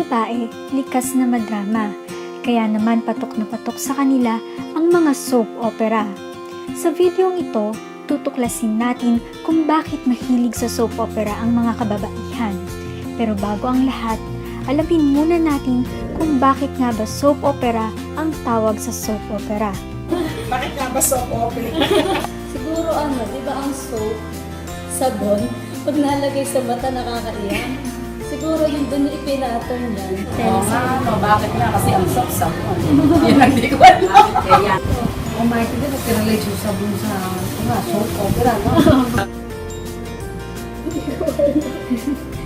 babae, likas na madrama. Kaya naman patok na patok sa kanila ang mga soap opera. Sa videong ito, tutuklasin natin kung bakit mahilig sa soap opera ang mga kababaihan. Pero bago ang lahat, alamin muna natin kung bakit nga ba soap opera ang tawag sa soap opera. Bakit nga ba soap opera? Siguro di ba ang soap, sabon, pag nalagay sa mata nakakaiyak. Siguro yung doon ipinattern yan. Oo nga, bakit nga? Kasi ang sabon. Yan ang di ko alam. Kaya, my God, nagpinalay siya sabon sa soap opera, no?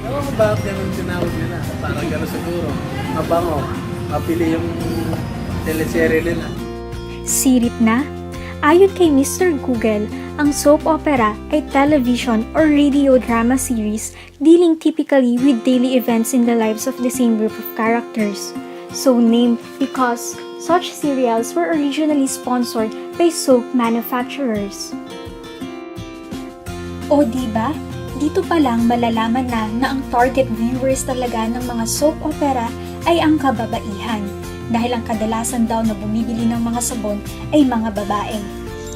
Ewan ko bakit ganun tinawag nila. Parang gano'n siguro. Mabango. Mapili yung teleserye nila. Sirip na? Ayon kay Mr. Google, ang soap opera ay television or radio drama series dealing typically with daily events in the lives of the same group of characters. So named because such serials were originally sponsored by soap manufacturers. O diba? Dito pa lang malalaman na ang target viewers talaga ng mga soap opera ay ang kababaihan. Dahil ang kadalasan daw na bumibili ng mga sabon ay mga babae.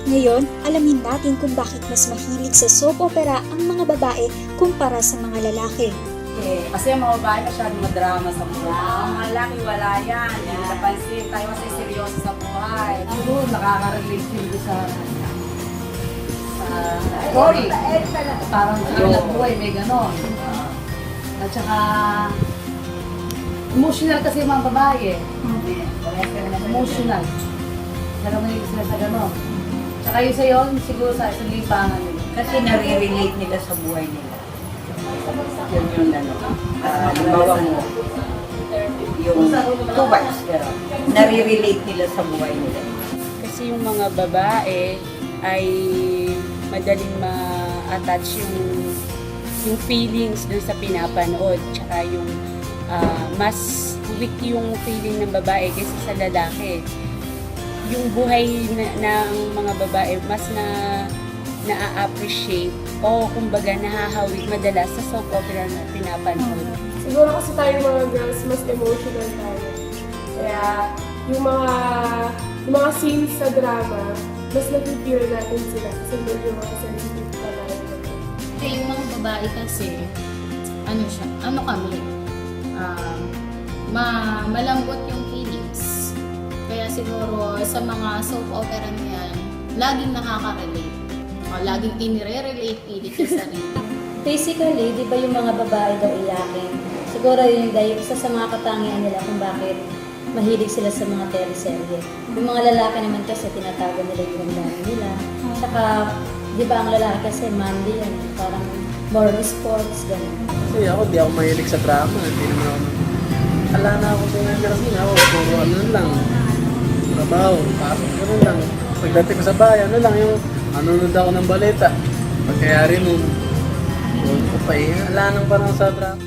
Ngayon, alamin natin kung bakit mas mahilig sa soap opera ang mga babae kumpara sa mga lalaki. kasi ang mga babae masyadong madrama sa buhay. Ang mga lalaki wala yan. Hindi napansin. Tayo kasi seryoso sa buhay. Ako, nakaka-relate din sa story. Parang sa kanilang buhay, may ganon. At saka, emotional kasi yung mga babae. Emotional. Pero may sila sa ganon. Tsaka yung sa'yo, siguro sa isang lipangan nila. Kasi nare-relate nila sa buhay nila. Yun yung halimbawa mo, yung two wives, pero nare-relate nila sa buhay nila. Kasi yung mga babae ay madaling ma-attach yung feelings dun sa pinapanood. Tsaka yung mas weak yung feeling ng babae kaysa sa lalaki. Yung buhay ng mga babae mas na-appreciate o kumbaga nahahawig madalas sa soap opera na pinapanood. Siguro kasi tayo mga girls, mas emotional tayo. Kaya yung mga scenes sa drama, mas napipil natin sila kasi medyo mga sensitive pa tayo. Kasi yung mga babae kasi, malambot yung feelings. Kaya siguro sa mga soap opera niyan, laging nakaka-relate. O laging inire-relate yung sarili. Basically, di ba yung mga babae daw iyakin? Siguro yun yung isa sa mga katangian nila kung bakit mahilig sila sa mga teleserye. Yung mga lalaki naman kasi tinatago nila yung damdamin nila. Saka, di ba ang lalaki kasi manly yan, parang more sports, gano'n. Kasi ako, di ako mahilig sa drama. Hindi naman ako. Wala na ako kasi ako. Puro ano lang. Trabaho, pasok, gano'n lang. Pagdating ko sa bayan, yung nanonood ako ng baleta. Pagkayari nun, ko pa wala nang parang sa drama.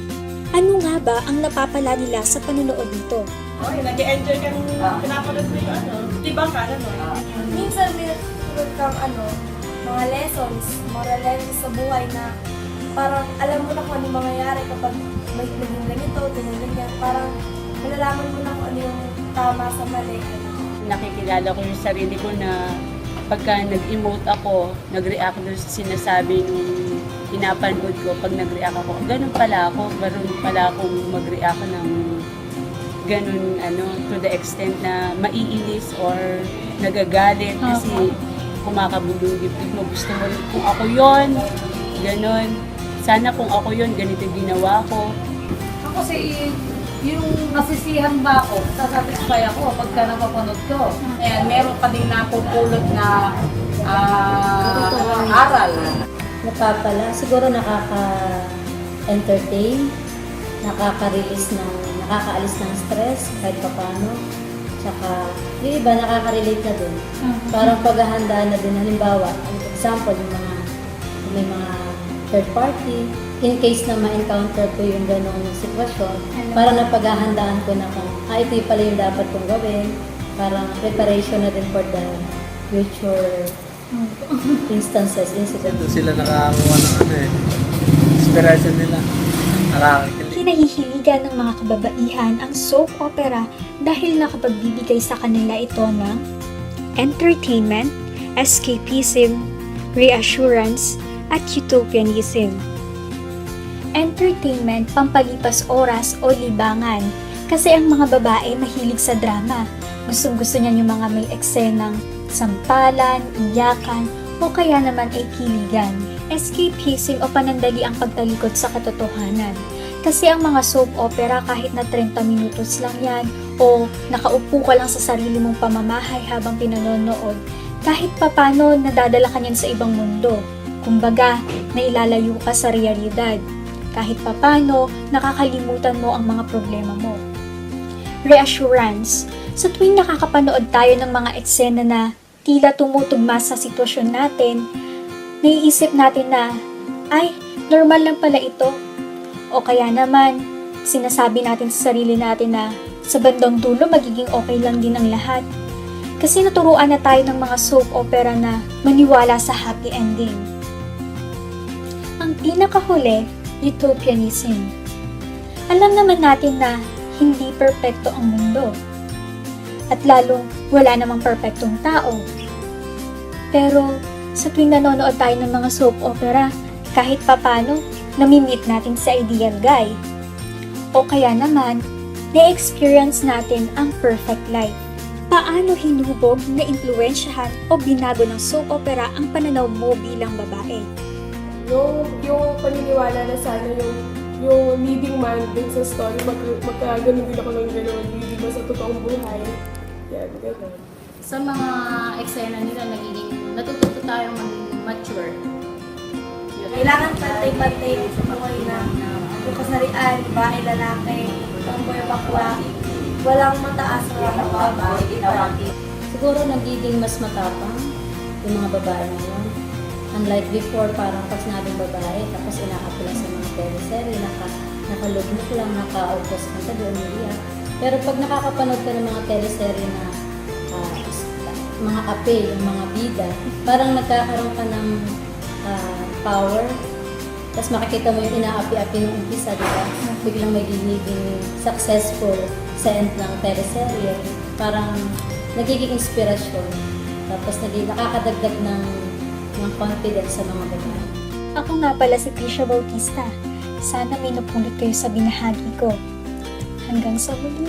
Ano nga ba ang napapala nila sa panonood nito? Okay, nag-enjoy kang pinapanood mo yung tibang ka, Minsan may tulad kang mga lessons, moral lessons sa buhay na parang alam mo na kung ano mangyayari kapag may naging ganito, ganyan. Parang malalaman mo na kung ano yung tama sa mali. Nakikilala ko yung sarili ko na pagka nag-emote ako, nag-react doon sa sinasabi nung pinapanood ko, pag nag-react ako, ganun pala akong mag-react ng ganun, to the extent na maiinis or nagagalit kasi kumakabulong dibdib mo. Gusto mo rin kung ako yon, ganun. Sana kung ako yon, ganito ginawa ko. Ako yung nasisihan ba ako, sasatisfy ako pagka napapanood ko. Ayan, meron pa din napupulot na aral. Napapala, siguro nakaka-entertain, nakaka-alis ng stress kahit paano. Tsaka, yung iba nakaka-relate na din. Parang paghahandaan na din, halimbawa, example, may mga third party, in case na ma-encounter ko yung ganong sitwasyon, parang napaghahandaan ko na kung, ito pala yung dapat kong gawin, parang preparation na din for the future incidents. Sila nakakakuha ng inspiration nila. Nakakakilig. Kinahihiligan ng mga kababaihan ang soap opera dahil nakapagbibigay sa kanila ito ng entertainment, escapism, reassurance, at utopianism. Entertainment, pampalipas oras o libangan. Kasi ang mga babae mahilig sa drama. Gustong-gusto niyan yung mga may eksenang sampalan, iyakan, o kaya naman ay kiligan. Escapism o panandali ang pagtalikod sa katotohanan. Kasi ang mga soap opera kahit na 30 minutos lang yan o nakaupo ka lang sa sarili mong pamamahay habang pinanonood, kahit papano nadadala ka niyan sa ibang mundo. Kumbaga, nailalayo ka sa realidad. Kahit papano, nakakalimutan mo ang mga problema mo. Reassurance. Sa tuwing nakakapanood tayo ng mga eksena na tila tumutugma sa sitwasyon natin, naiisip natin na, ay, normal lang pala ito. O kaya naman, sinasabi natin sa sarili natin na sa bandang dulo magiging okay lang din ang lahat. Kasi naturuan na tayo ng mga soap opera na maniwala sa happy ending. Ang pinakahuli, utopianism. Alam naman natin na hindi perpekto ang mundo. At lalong wala namang perpektong tao. Pero sa tuwing nanonood tayo ng mga soap opera, kahit papano, nami-meet natin sa ideal guy. O kaya naman, na-experience natin ang perfect life. Paano hinubog, na-impluensyahan o binago ng soap opera ang pananaw mo bilang babae? Yung paniniwala na sana yung leading man din sa story, magkaganon din ako ng gano'n, hindi ba sa totoong buhay. Yan, gano'n. Sa mga eksena nila, natututo tayong maging mature. Kailangan pantay-pantay sa buhay na yung kasarian, babae, lalaki, tomboy, bakla, walang mataas, walang mababa. Siguro nagiging mas matapang yung mga babae ngayon. Unlike before, parang pag sinabing babae, tapos inaapila sa mga teleserye, nakalugmok lang, naka-outpost ka doon, umiiyak. Pero pag nakakapanood ka ng mga teleserye na mga ape, yung mga bida, parang nagkakaroon ka ng power. Tapos makikita mo yung inaapi-api ng umpisa, di ba? Biglang may giging successful sa end ng teleserye. Parang nagiging inspirasyon. Tapos nakakadagdag ng confidence sa mga babae. Ako nga pala si Trisha Bautista. Sana may napulot kayo sa binahagi ko. Hanggang sa muli.